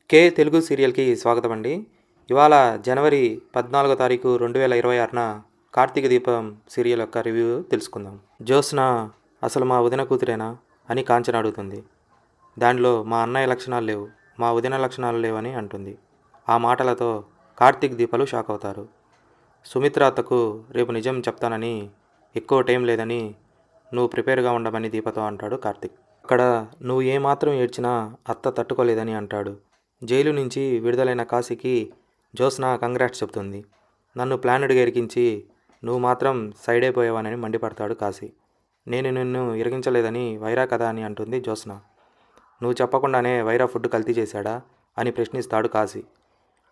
కే తెలుగు సీరియల్కి స్వాగతం అండి. ఇవాళ జనవరి 14వ తారీఖు 2026న కార్తీక దీపం సీరియల్ యొక్క రివ్యూ తెలుసుకుందాం. జ్యోత్స్న అసలు మా వదిన కూతురేనా అని కాంచన అడుగుతుంది. దానిలో మా అన్నయ్య లక్షణాలు లేవు, మా వదిన లక్షణాలు లేవని అంటుంది. ఆ మాటలతో కార్తీక్ దీపాలు షాక్ అవుతారు. సుమిత్ర అత్తకు రేపు నిజం చెప్తానని, ఎక్కువ టైం లేదని, నువ్వు ప్రిపేర్గా ఉండమని దీపతో అంటాడు కార్తీక్. అక్కడ నువ్వు ఏమాత్రం ఏడ్చినా అత్త తట్టుకోలేదని అంటాడు. జైలు నుంచి విడుదలైన కాశీకి జ్యోత్స్న కంగ్రాట్స్ చెప్తుంది. నన్ను ప్లానెడ్గా ఇరికించి నువ్వు మాత్రం సైడ్ అయిపోయావని మండిపడతాడు కాశీ. నేను నిన్ను ఇరికించలేదని వైరా కదా అని అంటుంది జ్యోత్స్న. నువ్వు చెప్పకుండానే వైరా ఫుడ్ కల్తీ చేశాడా అని ప్రశ్నిస్తాడు కాశీ.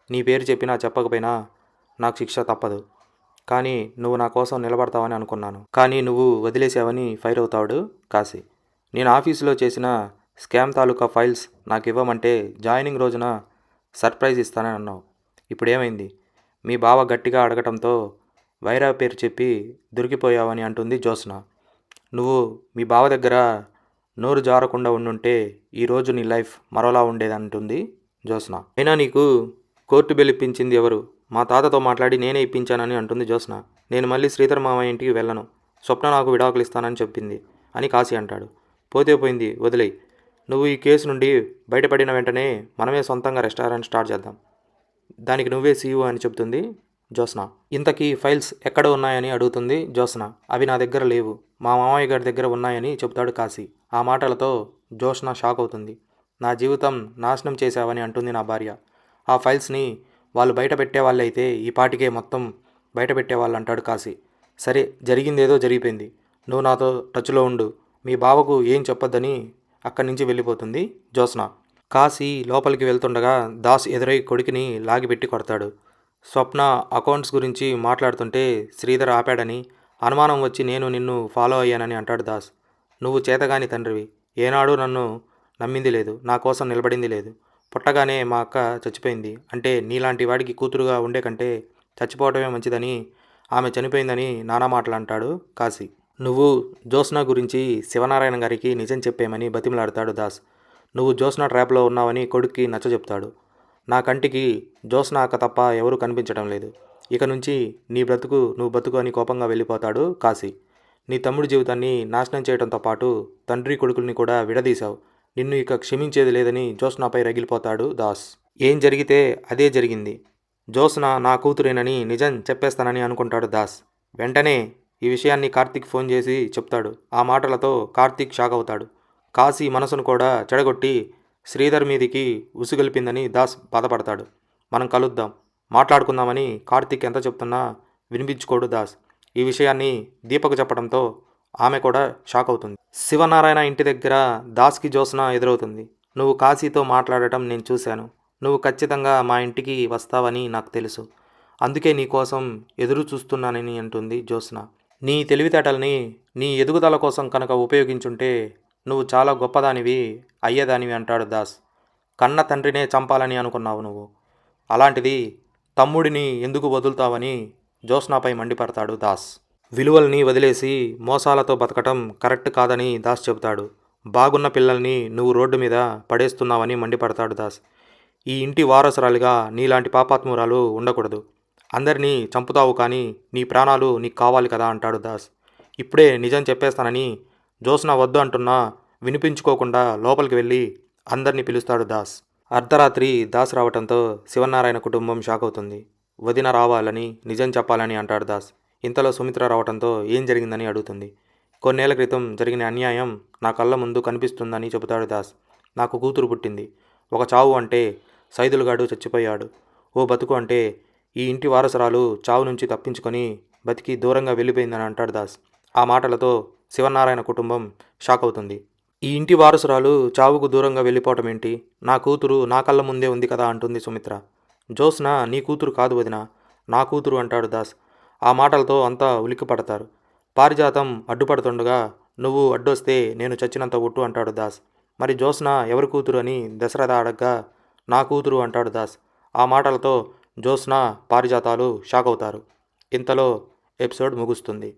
నీ పేరు చెప్పినా చెప్పకపోయినా నాకు శిక్ష తప్పదు, కానీ నువ్వు నా కోసం నిలబడతావని అనుకున్నాను, కానీ నువ్వు వదిలేసావని ఫైర్ అవుతాడు కాశీ. నేను ఆఫీసులో చేసిన స్కామ్ తాలూకా ఫైల్స్ నాకు ఇవ్వమంటే జాయినింగ్ రోజున సర్ప్రైజ్ ఇస్తానని అన్నావు. ఇప్పుడేమైంది? మీ బావ గట్టిగా అడగటంతో వైరా పేరు చెప్పి దొరికిపోయావని అంటుంది జ్యోత్స్న. నువ్వు మీ బావ దగ్గర నోరు జారకుండా ఉండుంటే ఈరోజు నీ లైఫ్ మరోలా ఉండేదంటుంది జ్యోత్స్న. అయినా నీకు కోర్టు బెల్ ఇప్పించింది ఎవరు? మా తాతతో మాట్లాడి నేనే ఇప్పించానని అంటుంది జ్యోత్స్న. నేను మళ్ళీ శ్రీధర్ మామయ్య ఇంటికి వెళ్ళను, స్వప్న నాకు విడాకులు ఇస్తానని చెప్పింది అని కాశీ అంటాడు. పోతే పోయింది, వదిలేయి. నువ్వు ఈ కేసు నుండి బయటపడిన వెంటనే మనమే సొంతంగా రెస్టారెంట్ స్టార్ట్ చేద్దాం, దానికి నువ్వే సీఈఓ అని చెప్తుంది జ్యోత్స్న. ఇంతకీ ఫైల్స్ ఎక్కడ ఉన్నాయని అడుగుతుంది జ్యోత్స్న. అవి నా దగ్గర లేవు, మా మామయ్య గారి దగ్గర ఉన్నాయని చెప్తాడు కాశీ. ఆ మాటలతో జ్యోత్స్న షాక్ అవుతుంది. నా జీవితం నాశనం చేశావని అంటుంది నా భార్య. ఆ ఫైల్స్ని వాళ్ళు బయట పెట్టేవాళ్ళైతే ఈ పాటికే మొత్తం బయట పెట్టేవాళ్ళు అంటాడు కాశీ. సరే, జరిగిందేదో జరిగిపోయింది, నువ్వు నాతో టచ్లో ఉండు, మీ బావకు ఏం చెప్పొద్దని అక్కడి నుంచి వెళ్ళిపోతుంది జ్యోత్స్న. కాశీ లోపలికి వెళ్తుండగా దాస్ ఎదురై కొడుకుని లాగిపెట్టి కొడతాడు. స్వప్న అకౌంట్స్ గురించి మాట్లాడుతుంటే శ్రీధర్ ఆపాడని అనుమానం వచ్చి నేను నిన్ను ఫాలో అయ్యానని అంటాడు దాస్. నువ్వు చేతగాని తండ్రివి, ఏనాడు నన్ను నమ్మింది లేదు, నా కోసం నిలబడింది లేదు. పుట్టగానే మా అక్క చచ్చిపోయింది అంటే నీలాంటి వాడికి కూతురుగా ఉండే కంటే చచ్చిపోవటమే మంచిదని, ఆమె చనిపోయిందని నానా మాటలు అంటాడు కాశీ. నువ్వు జ్యోత్స్న గురించి శివనారాయణ గారికి నిజం చెప్పేమని బతిమలాడతాడు దాస్. నువ్వు జ్యోత్స్న ట్రాప్లో ఉన్నావని కొడుక్కి నచ్చజెప్తాడు. నా కంటికి జ్యోత్స్న అక్క తప్ప ఎవరూ కనిపించడం లేదు, ఇక నుంచి నీ బ్రతుకు నువ్వు బతుకు అని కోపంగా వెళ్ళిపోతాడు కాశీ. నీ తమ్ముడి జీవితాన్ని నాశనం చేయడంతో పాటు తండ్రి కొడుకుల్ని కూడా విడదీశావు, నిన్ను ఇక క్షమించేది లేదని జ్యోత్స్నపై రగిలిపోతాడు దాస్. ఏం జరిగితే అదే జరిగింది, జ్యోత్స్న నా కూతురేనని నిజం చెప్పేస్తానని అనుకుంటాడు దాస్. వెంటనే ఈ విషయాన్ని కార్తీక్ ఫోన్ చేసి చెప్తాడు. ఆ మాటలతో కార్తీక్ షాక్ అవుతాడు. కాశీ మనసును కూడా చెడగొట్టి శ్రీధర్ మీదికి ఉసుగొల్పిందని దాస్ బాధపడతాడు. మనం కలుద్దాం, మాట్లాడుకుందామని కార్తీక్ ఎంత చెప్తున్నా వినిపించుకోడు దాస్. ఈ విషయాన్ని దీపకు చెప్పడంతో ఆమె కూడా షాక్ అవుతుంది. శివనారాయణ ఇంటి దగ్గర దాస్కి జ్యోత్స్న ఎదురవుతుంది. నువ్వు కాశీతో మాట్లాడటం నేను చూశాను, నువ్వు ఖచ్చితంగా మా ఇంటికి వస్తావని నాకు తెలుసు, అందుకే నీ కోసం ఎదురు చూస్తున్నానని అంటుంది జ్యోత్స్న. నీ తెలివితేటల్ని నీ ఎదుగుదల కోసం కనుక ఉపయోగించుంటే నువ్వు చాలా గొప్పదానివి అయ్యేదానివి అంటాడు దాస్. కన్న తండ్రినే చంపాలని అనుకున్నావు నువ్వు, అలాంటిది తమ్ముడిని ఎందుకు వదులుతావని జ్యోత్స్నపై మండిపడతాడు దాస్. విలువల్ని వదిలేసి మోసాలతో బతకటం కరెక్ట్ కాదని దాస్ చెబుతాడు. బాగున్న పిల్లల్ని నువ్వు రోడ్డు మీద పడేస్తున్నావని మండిపడతాడు దాస్. ఈ ఇంటి వారసురాలిగా నీలాంటి పాపాత్మురాలు ఉండకూడదు, అందరినీ చంపుతావు కానీ నీ ప్రాణాలు నీకు కావాలి కదా అంటాడు దాస్. ఇప్పుడే నిజం చెప్పేస్తానని జ్యోత్స్న వద్దు అంటున్నా వినిపించుకోకుండా లోపలికి వెళ్ళి అందరినీ పిలుస్తాడు దాస్. అర్ధరాత్రి దాస్ రావటంతో శివనారాయణ కుటుంబం షాక్ అవుతుంది. వదిన రావాలని నిజం చెప్పాలని అంటాడు దాస్. ఇంతలో సుమిత్ర రావటంతో ఏం జరిగిందని అడుగుతుంది. కొన్నేళ్ల క్రితం జరిగిన అన్యాయం నా కళ్ళ ముందు కనిపిస్తుందని చెబుతాడు దాస్. నాకు కూతురు పుట్టింది, ఒక చావు అంటే సైదులుగాడు చచ్చిపోయాడు, ఓ బతుకు అంటే ఈ ఇంటి వారసురాలు చావు నుంచి తప్పించుకొని బతికి దూరంగా వెళ్ళిపోయిందని అంటాడు దాస్. ఆ మాటలతో శివనారాయణ కుటుంబం షాక్ అవుతుంది. ఈ ఇంటి వారసురాలు చావుకు దూరంగా వెళ్ళిపోవటం ఏంటి? నా కూతురు నా కళ్ళ ముందే ఉంది కదా అంటుంది సుమిత్ర. జ్యోత్స్న నీ కూతురు కాదు వదిన, నా కూతురు అంటాడు దాస్. ఆ మాటలతో అంతా ఉలిక్కిపడతారు. పారిజాతం అడ్డుపడుతుండగా నువ్వు అడ్డొస్తే నేను చచ్చినంత ఒట్టు అంటాడు దాస్. మరి జ్యోత్స్న ఎవరి కూతురు అని దశరథ అడగ్గా నా కూతురు అంటాడు దాస్. ఆ మాటలతో జ్యోత్స్న పారిజాతాలు షాక్ అవుతారు. ఇంతలో ఎపిసోడ్ ముగుస్తుంది.